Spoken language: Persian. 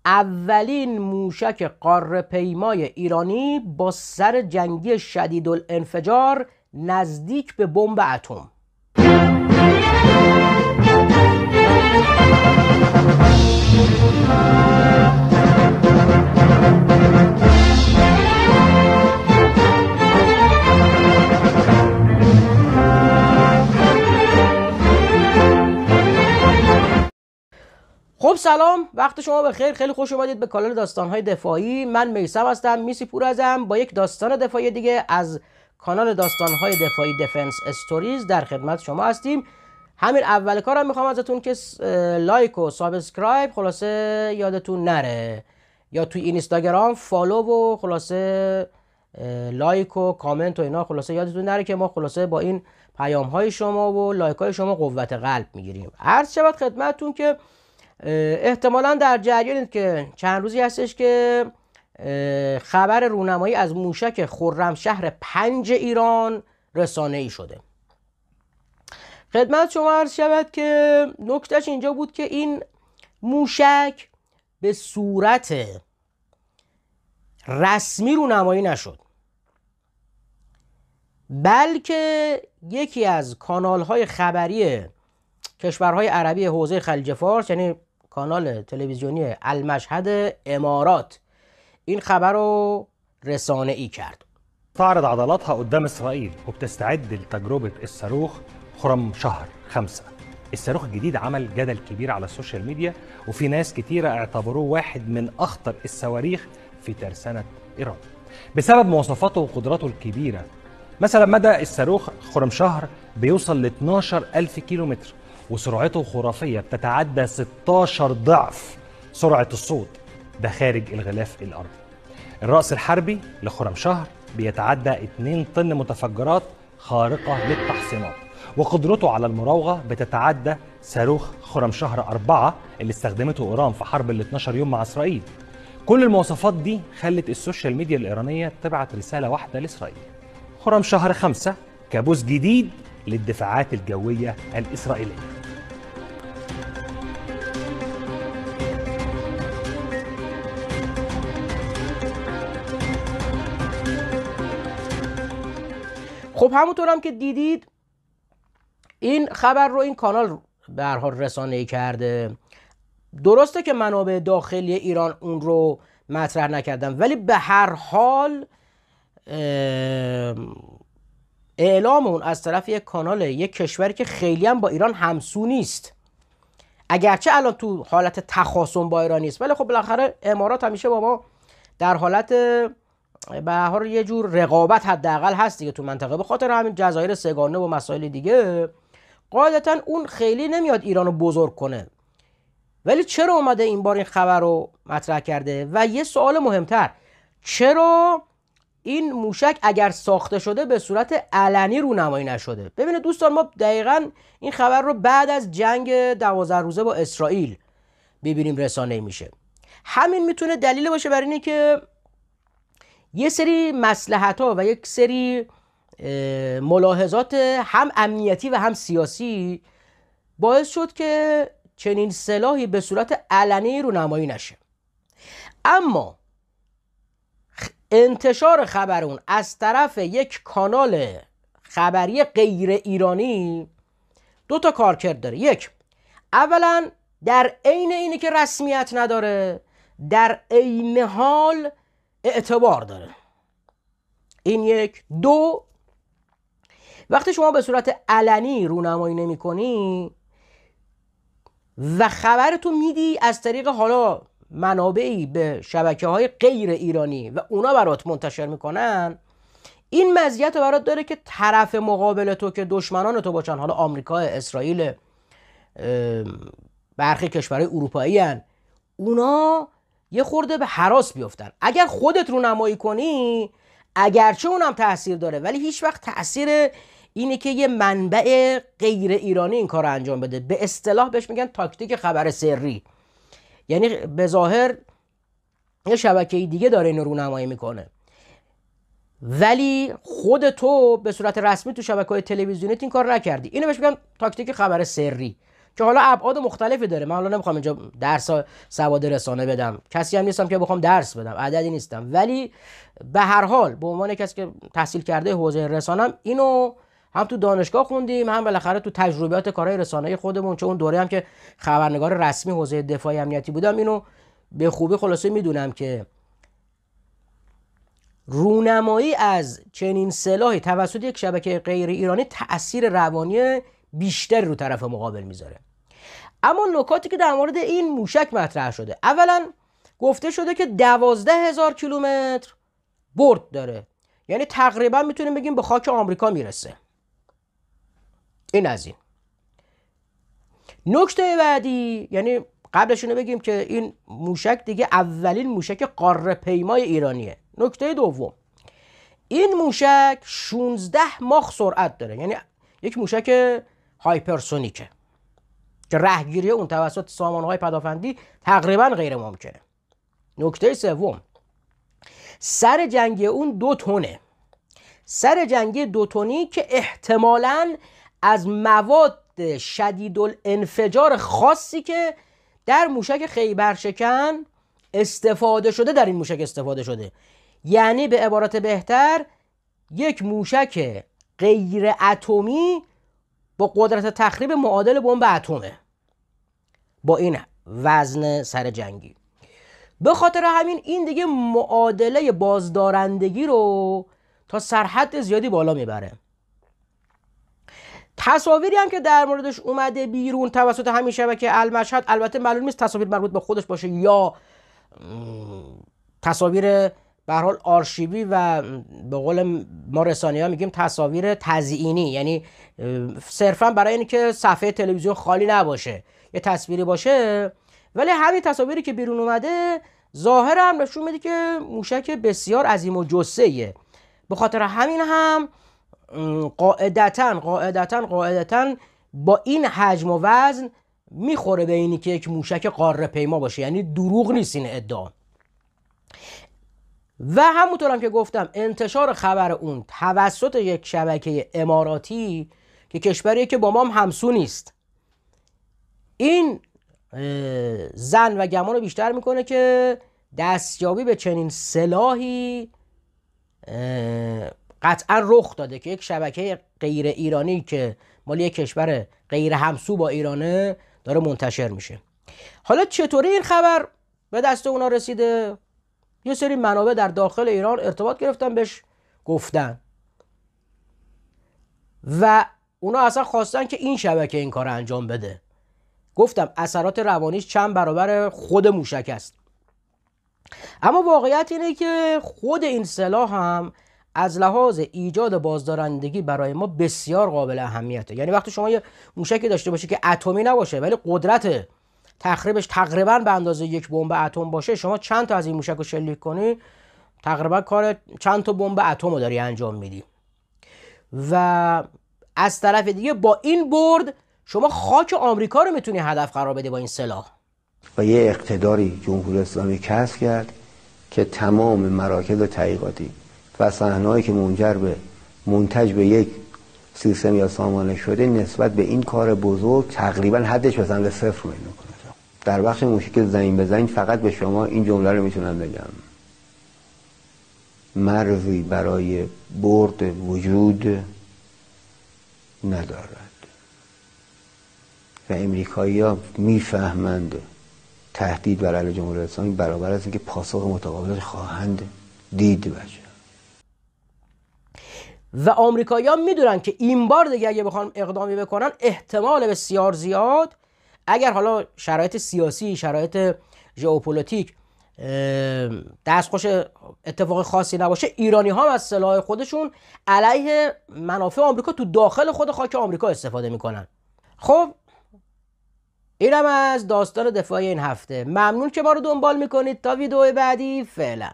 اولین موشک قاره پیمای ایرانی با سر جنگی شدیدالانفجار نزدیک به بمب اتم. خب سلام، وقت شما بخیر. خیلی خوش اومدید به کانال داستان‌های دفاعی. من میثم هستم، میسی پور ازم، با یک داستان دفاعی دیگه از کانال داستان‌های دفاعی دفنس استوریز در خدمت شما هستیم. همین اول کارم میخوام ازتون که لایک و سابسکرایب خلاصه یادتون نره، یا توی اینستاگرام فالو و خلاصه لایک و کامنت و اینا خلاصه یادتون نره که ما خلاصه با این پیام‌های شما و لایک‌های شما قوت قلب میگیریم. عرض شود خدمتتون که احتمالا در جریانید که چند روزی هستش که خبر رونمایی از موشک خرمشهر 5 ایران رسانه‌ای شده. خدمت شما عرض شود که نکتهش اینجا بود که این موشک به صورت رسمی رونمایی نشد، بلکه یکی از کانال‌های خبری کشورهای عربی حوزه خلیج فارس، یعنی کانال تلویزیونی المشهد امارات، این خبر رو رسانه‌ای کرد. تعرض عضلاتها قدام إسرائيل وبتستعد لتجربة الصاروخ خرمشهر 5. الصاروخ الجديد عمل جدل كبير على السوشيال ميديا، وفي ناس كتيرة اعتبروه واحد من أخطر الصواريخ في ترسانة إيران بسبب مواصفاته وقدراته الكبيرة. مثلا مدى الصاروخ خرمشهر بيوصل ل 12,000 كيلومتر، وسرعته خرافية بتتعدى 16 ضعف سرعة الصوت، ده خارج الغلاف الأرضي. الرأس الحربي لخرمشهر بيتعدى 2 طن متفجرات خارقة للتحصينات، وقدرته على المراوغة بتتعدى صاروخ خرمشهر 4 اللي استخدمته إيران في حرب ال 12 يوم مع إسرائيل. كل المواصفات دي خلت السوشيال ميديا الإيرانية تبعت رسالة واحدة لإسرائيل: خرمشهر 5 كابوس جديد للدفاعات الجوية الإسرائيلية. خب همونطور هم که دیدید این خبر رو این کانال به هر حال رسانه‌ای کرده. درسته که منابع داخلی ایران اون رو مطرح نکردن، ولی به هر حال اعلام اون از طرف یک کانال یک کشوری که خیلی هم با ایران همسو نیست، اگرچه الان تو حالت تخاصم با ایران نیست، ولی خب بالاخره امارات همیشه با ما در حالت به هر حال یه جور رقابت حداقل هست دیگه تو منطقه، به خاطر همین جزایر سه‌گانه و مسائل دیگه قاعدتا اون خیلی نمیاد ایرانو بزرگ کنه. ولی چرا اومده این بار این خبر رو مطرح کرده؟ و یه سوال مهمتر، چرا این موشک اگر ساخته شده به صورت علنی رونمایی نشده؟ ببینید دوستان، ما دقیقاً این خبر رو بعد از جنگ 12 روزه با اسرائیل ببینیم رسانه‌ای میشه. همین میتونه دلیل باشه بر اینه که یه سری مصلحت‌ها و یک سری ملاحظات هم امنیتی و هم سیاسی باعث شد که چنین سلاحی به صورت علنی رونمایی نشه. اما انتشار خبر اون از طرف یک کانال خبری غیر ایرانی 2 تا کارکرد داره. یک، اولا در عین اینی که رسمیت نداره، در عین حال اعتبار داره. این یک. 2، وقتی شما به صورت علنی رونمایی نمی کنی و خبرتو میدی از طریق حالا منابعی به شبکه‌های غیر ایرانی و اونا برات منتشر میکنن، این مزیت برات داره که طرف مقابل تو که دشمنان تو باشن، حالا آمریکا، اسرائیل، برخی کشورهای اروپایی هن، اونا یه خورده به هراس بیفتن. اگر خودت رونمایی کنی، اگرچه اونم تاثیر داره، ولی هیچ وقت تاثیر اینه که یه منبع غیر ایرانی این کار رو انجام بده. به اصطلاح بهش میگن تاکتیک خبر سری، یعنی به ظاهر یه شبکه دیگه داره اینو رونمایی میکنه، ولی خود تو به صورت رسمی تو شبکه‌های تلویزیونی این کار نکردی. اینو بهش میگن تاکتیک خبر سری. که حالا ابعاد مختلفی داره. من حالا نمیخوام اینجا درس سواد رسانه بدم، کسی هم نیستم که بخوام درس بدم، عددی نیستم، ولی به هر حال به عنوان کسی که تحصیل کرده حوزه رسانم، اینو هم تو دانشگاه خوندیم، هم بالاخره تو تجربیات کارهای رسانه‌ای خودمون، چون اون دوره هم که خبرنگار رسمی حوزه دفاعی امنیتی بودم، اینو به خوبی خلاصه میدونم که رونمایی از چنین سلاحی توسط یک شبکه غیر ایرانی تأثیر روانی بیشتری رو طرف مقابل میذاره. اما نکاتی که در مورد این موشک مطرح شده، اولا گفته شده که 12,000 کیلومتر برد داره، یعنی تقریبا میتونیم بگیم به خاک آمریکا میرسه. این از این. نکته بعدی، یعنی قبلش اینو بگیم که این موشک دیگه اولین موشک قاره پیمای ایرانیه. نکته دوم، این موشک 16 ماخ سرعت داره، یعنی یک موشک هایپرسونیکه که رهگیری اون توسط سامانه‌های پدافندی تقریبا غیر ممکنه. نکته سوم، سر جنگی اون 2 تنه. سر جنگی 2 تنی که احتمالاً از مواد شدیدالانفجار خاصی که در موشک خیبرشکن استفاده شده در این موشک استفاده شده. یعنی به عبارت بهتر یک موشک غیر اتمی با قدرت تخریب معادل بمب اتمه با این وزن سر جنگی. به خاطر همین این دیگه معادله بازدارندگی رو تا سرحد زیادی بالا میبره. تصاویری هم که در موردش اومده بیرون توسط همین شبکه المشهد، البته معلوم نیست تصاویر مربوط به خودش باشه یا تصاویر به هر حال آرشیوی و به قول ما رسانه‌ها میگیم تصاویر تزیینی، یعنی صرفا برای اینکه صفحه تلویزیون خالی نباشه یه تصویری باشه، ولی همین تصاویری که بیرون اومده ظاهر هم نشون میده که موشک بسیار عظیم و جثه‌ایه. به خاطر همین هم قاعدتاً با این حجم و وزن میخوره به اینی که یک موشک قاره پیما باشه، یعنی دروغ نیست این ادعا. و همونطور هم که گفتم انتشار خبر اون توسط یک شبکه اماراتی که کشوریه که با ما هم همسو نیست، این ظن و گمان رو بیشتر میکنه که دستیابی به چنین سلاحی قطعا رخ داده که یک شبکه غیر ایرانی که مال یک کشور غیر همسو با ایرانه داره منتشر میشه. حالا چطوری این خبر به دست اونا رسیده؟ یه سری منابع در داخل ایران ارتباط گرفتن بهش گفتن و اونا اصلا خواستن که این شبکه این کار انجام بده. گفتم اثرات روانیش چند برابر خود موشک است. اما واقعیت اینه که خود این سلاح هم از لحاظ ایجاد بازدارندگی برای ما بسیار قابل اهمیته. یعنی وقتی شما یه موشکی داشته باشی که اتمی نباشه ولی قدرت تخریبش تقریبا به اندازه یک بمب اتم باشه، شما چند تا از این موشک رو شلیک کنی تقریبا کار چند تا بمب اتم رو داری انجام میدی. و از طرف دیگه با این برد شما خاک آمریکا رو میتونی هدف قرار بدی با این سلاح. و یه اقتداری جمهوری اسلامی کسب کرد که تمام مراکز تحقیقاتی و صحنه‌هایی که منتج به یک سیستم یا سامانه شده نسبت به این کار بزرگ تقریبا حدش به سمت صفر میل میکنه. در بخش موشک زمین به زمین فقط به شما این جمله رو میتونم بگم: مرزی برای برد وجود ندارد و امریکایی‌ها میفهمند تهدید بر علیه جمهوری اسلامی برابر است که پاسخ متقابلش خواهند دید بشه. و آمریکایی‌ها میدونن که این بار دیگه اگه بخوان اقدامی بکنن احتمال بسیار زیاد، اگر حالا شرایط سیاسی، شرایط ژئوپلیتیک دستخوش اتفاق خاصی نباشه، ایرانی ها از سلاح خودشون علیه منافع آمریکا تو داخل خود خاک آمریکا استفاده میکنن. خب اینم از داستان دفاعی این هفته. ممنون که ما رو دنبال میکنید. تا ویدیو بعدی، فعلا.